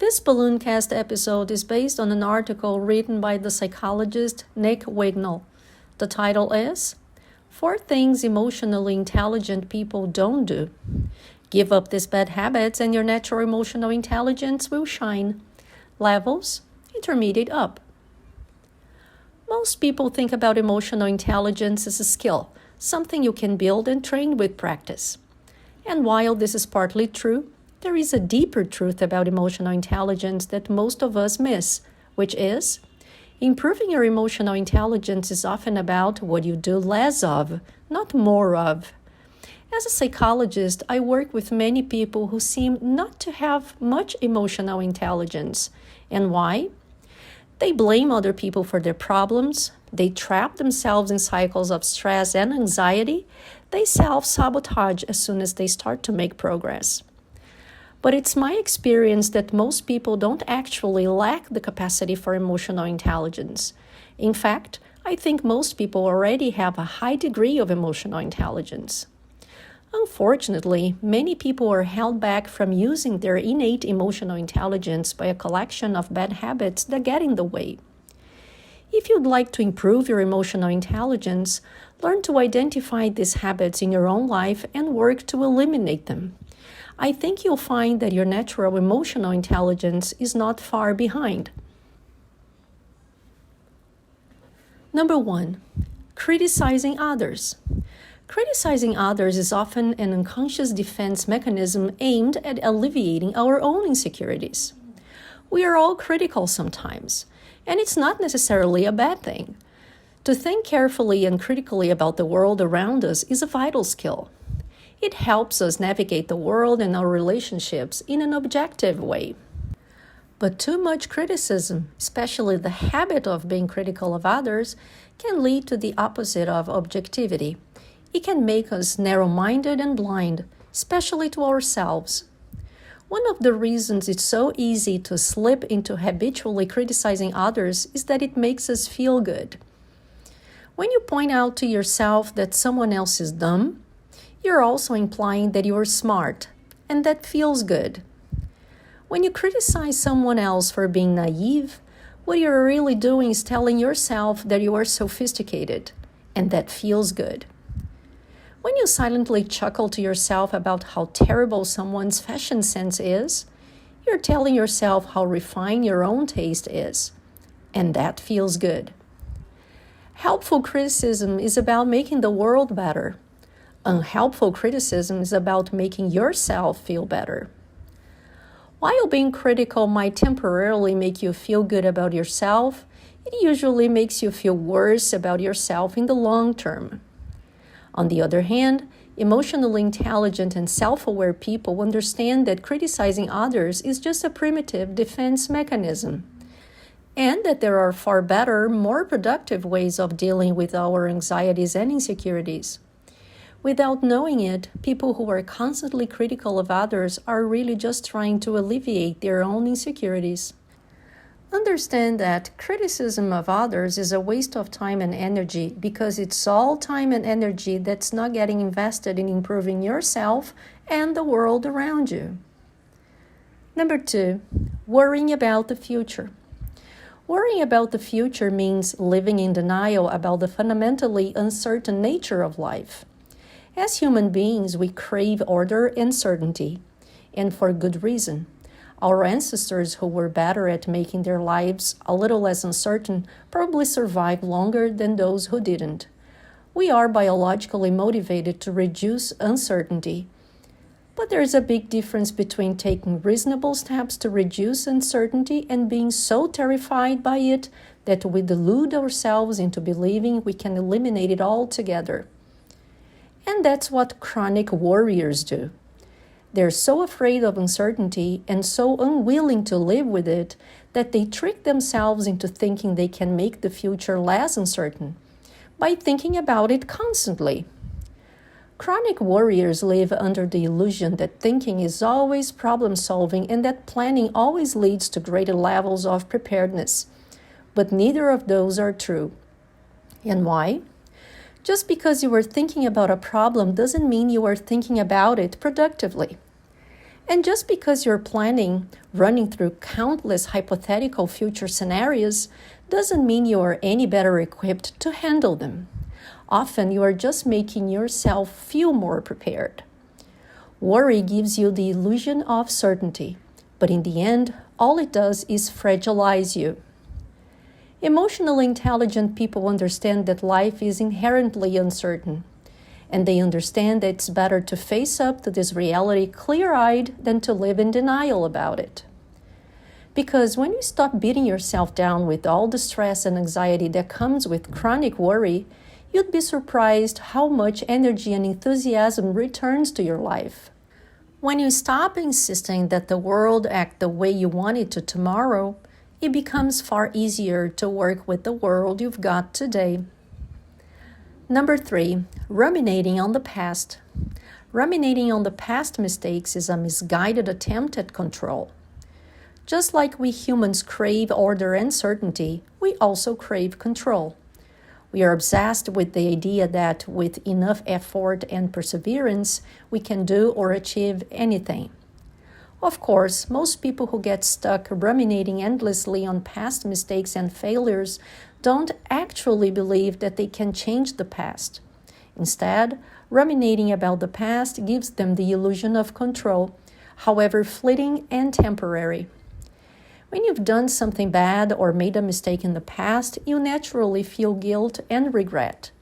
This Ballooncast episode is based on an article written by the psychologist Nick Wignall. The title is 4 Things Emotionally Intelligent People Don't Do. Give up these bad habits and your natural emotional intelligence will shine. Levels: intermediate up. Most people think about emotional intelligence as a skill, something you can build and train with practice. And while this is partly true, there is a deeper truth about emotional intelligence that most of us miss, which is improving your emotional intelligence is often about what you do less of, not more of. As a psychologist, I work with many people who seem not to have much emotional intelligence. And why? They blame other people for their problems, they trap themselves in cycles of stress and anxiety, they self-sabotage as soon as they start to make progress. But it's my experience that most people don't actually lack the capacity for emotional intelligence. In fact, I think most people already have a high degree of emotional intelligence. Unfortunately, many people are held back from using their innate emotional intelligence by a collection of bad habits that get in the way. If you'd like to improve your emotional intelligence, learn to identify these habits in your own life and work to eliminate them. I think you'll find that your natural emotional intelligence is not far behind. Number 1, criticizing others. Criticizing others is often an unconscious defense mechanism aimed at alleviating our own insecurities. We are all critical sometimes, and it's not necessarily a bad thing. To think carefully and critically about the world around us is a vital skill. It helps us navigate the world and our relationships in an objective way. But too much criticism, especially the habit of being critical of others, can lead to the opposite of objectivity. It can make us narrow-minded and blind, especially to ourselves. One of the reasons it's so easy to slip into habitually criticizing others is that it makes us feel good. When you point out to yourself that someone else is dumb, you're also implying that you're smart, and that feels good. When you criticize someone else for being naive, what you're really doing is telling yourself that you are sophisticated, and that feels good. When you silently chuckle to yourself about how terrible someone's fashion sense is, you're telling yourself how refined your own taste is, and that feels good. Helpful criticism is about making the world better. Unhelpful criticism is about making yourself feel better. While being critical might temporarily make you feel good about yourself, it usually makes you feel worse about yourself in the long term. On the other hand, emotionally intelligent and self-aware people understand that criticizing others is just a primitive defense mechanism, and that there are far better, more productive ways of dealing with our anxieties and insecurities. Without knowing it, people who are constantly critical of others are really just trying to alleviate their own insecurities. Understand that criticism of others is a waste of time and energy because it's all time and energy that's not getting invested in improving yourself and the world around you. Number 2, worrying about the future. Worrying about the future means living in denial about the fundamentally uncertain nature of life. As human beings, we crave order and certainty, and for good reason. Our ancestors who were better at making their lives a little less uncertain probably survived longer than those who didn't. We are biologically motivated to reduce uncertainty. But there's a big difference between taking reasonable steps to reduce uncertainty and being so terrified by it that we delude ourselves into believing we can eliminate it altogether. And that's what chronic worriers do. They're so afraid of uncertainty and so unwilling to live with it that they trick themselves into thinking they can make the future less uncertain by thinking about it constantly. Chronic worriers live under the illusion that thinking is always problem-solving and that planning always leads to greater levels of preparedness. But neither of those are true. And why? Just because you are thinking about a problem doesn't mean you are thinking about it productively. And just because you're planning, running through countless hypothetical future scenarios, doesn't mean you are any better equipped to handle them. Often you are just making yourself feel more prepared. Worry gives you the illusion of certainty, but in the end, all it does is fragilize you. Emotionally intelligent people understand that life is inherently uncertain, and they understand that it's better to face up to this reality clear-eyed than to live in denial about it. Because when you stop beating yourself down with all the stress and anxiety that comes with chronic worry, you'd be surprised how much energy and enthusiasm returns to your life. When you stop insisting that the world act the way you want it to tomorrow, it becomes far easier to work with the world you've got today. Number 3, ruminating on the past. Ruminating on the past mistakes is a misguided attempt at control. Just like we humans crave order and certainty, we also crave control. We are obsessed with the idea that with enough effort and perseverance, we can do or achieve anything. Of course, most people who get stuck ruminating endlessly on past mistakes and failures don't actually believe that they can change the past. Instead, ruminating about the past gives them the illusion of control, however fleeting and temporary. When you've done something bad or made a mistake in the past, you naturally feel guilt and regret.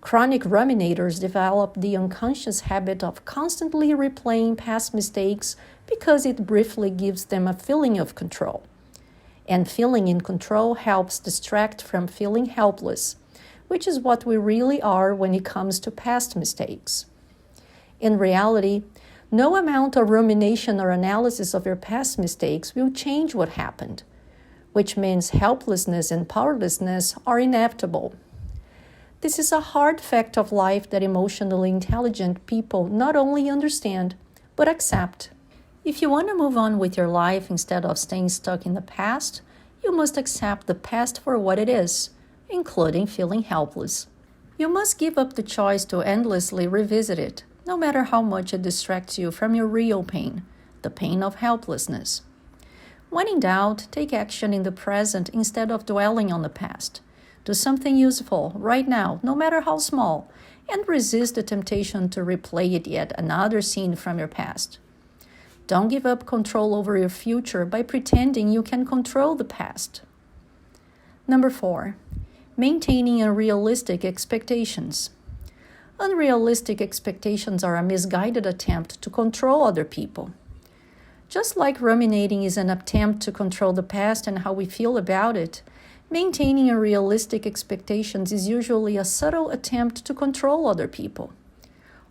Chronic ruminators develop the unconscious habit of constantly replaying past mistakes because it briefly gives them a feeling of control. And feeling in control helps distract from feeling helpless, which is what we really are when it comes to past mistakes. In reality, no amount of rumination or analysis of your past mistakes will change what happened, which means helplessness and powerlessness are inevitable. This is a hard fact of life that emotionally intelligent people not only understand, but accept. If you want to move on with your life instead of staying stuck in the past, you must accept the past for what it is, including feeling helpless. You must give up the choice to endlessly revisit it, no matter how much it distracts you from your real pain, the pain of helplessness. When in doubt, take action in the present instead of dwelling on the past. Do something useful right now, no matter how small, and resist the temptation to replay it yet another scene from your past. Don't give up control over your future by pretending you can control the past. Number 4, maintaining unrealistic expectations. Unrealistic expectations are a misguided attempt to control other people. Just like ruminating is an attempt to control the past and how we feel about it, maintaining unrealistic expectations is usually a subtle attempt to control other people.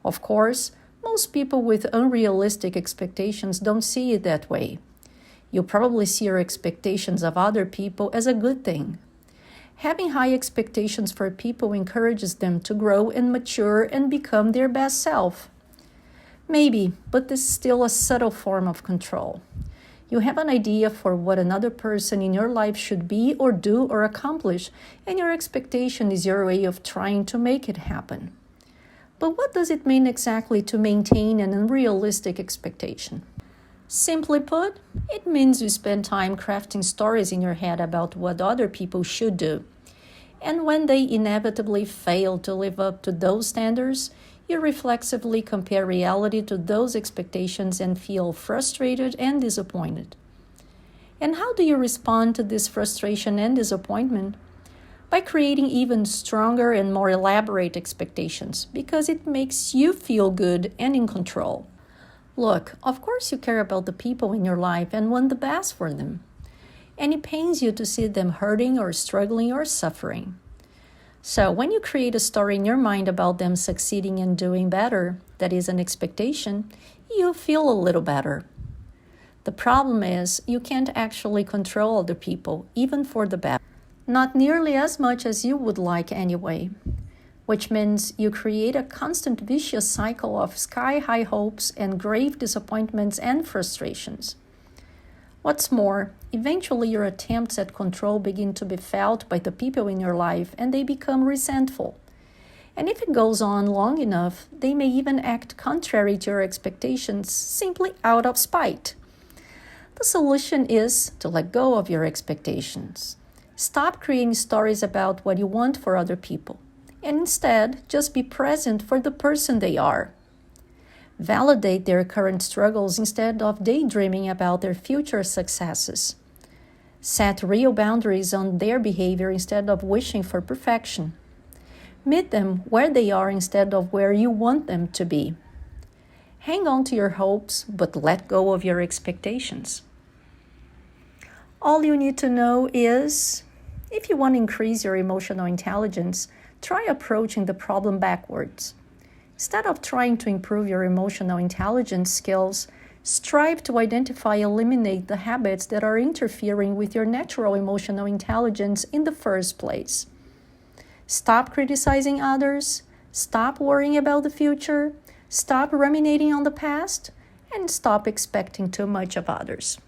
Of course, most people with unrealistic expectations don't see it that way. You probably see your expectations of other people as a good thing. Having high expectations for people encourages them to grow and mature and become their best self. Maybe, but this is still a subtle form of control. You have an idea for what another person in your life should be or do or accomplish, and your expectation is your way of trying to make it happen. But what does it mean exactly to maintain an unrealistic expectation? Simply put, it means you spend time crafting stories in your head about what other people should do. And when they inevitably fail to live up to those standards, you reflexively compare reality to those expectations and feel frustrated and disappointed. And how do you respond to this frustration and disappointment? By creating even stronger and more elaborate expectations, because it makes you feel good and in control. Look, of course you care about the people in your life and want the best for them. And it pains you to see them hurting or struggling or suffering. So when you create a story in your mind about them succeeding and doing better, that is an expectation, you feel a little better. The problem is you can't actually control other people, even for the best. Not nearly as much as you would like anyway, which means you create a constant vicious cycle of sky-high hopes and grave disappointments and frustrations. What's more, eventually your attempts at control begin to be felt by the people in your life and they become resentful. And if it goes on long enough, they may even act contrary to your expectations simply out of spite. The solution is to let go of your expectations. Stop creating stories about what you want for other people, and instead just be present for the person they are. Validate their current struggles instead of daydreaming about their future successes. Set real boundaries on their behavior instead of wishing for perfection. Meet them where they are instead of where you want them to be. Hang on to your hopes, but let go of your expectations. All you need to know is, if you want to increase your emotional intelligence, try approaching the problem backwards. Instead of trying to improve your emotional intelligence skills, strive to identify and eliminate the habits that are interfering with your natural emotional intelligence in the first place. Stop criticizing others, stop worrying about the future, stop ruminating on the past, and stop expecting too much of others.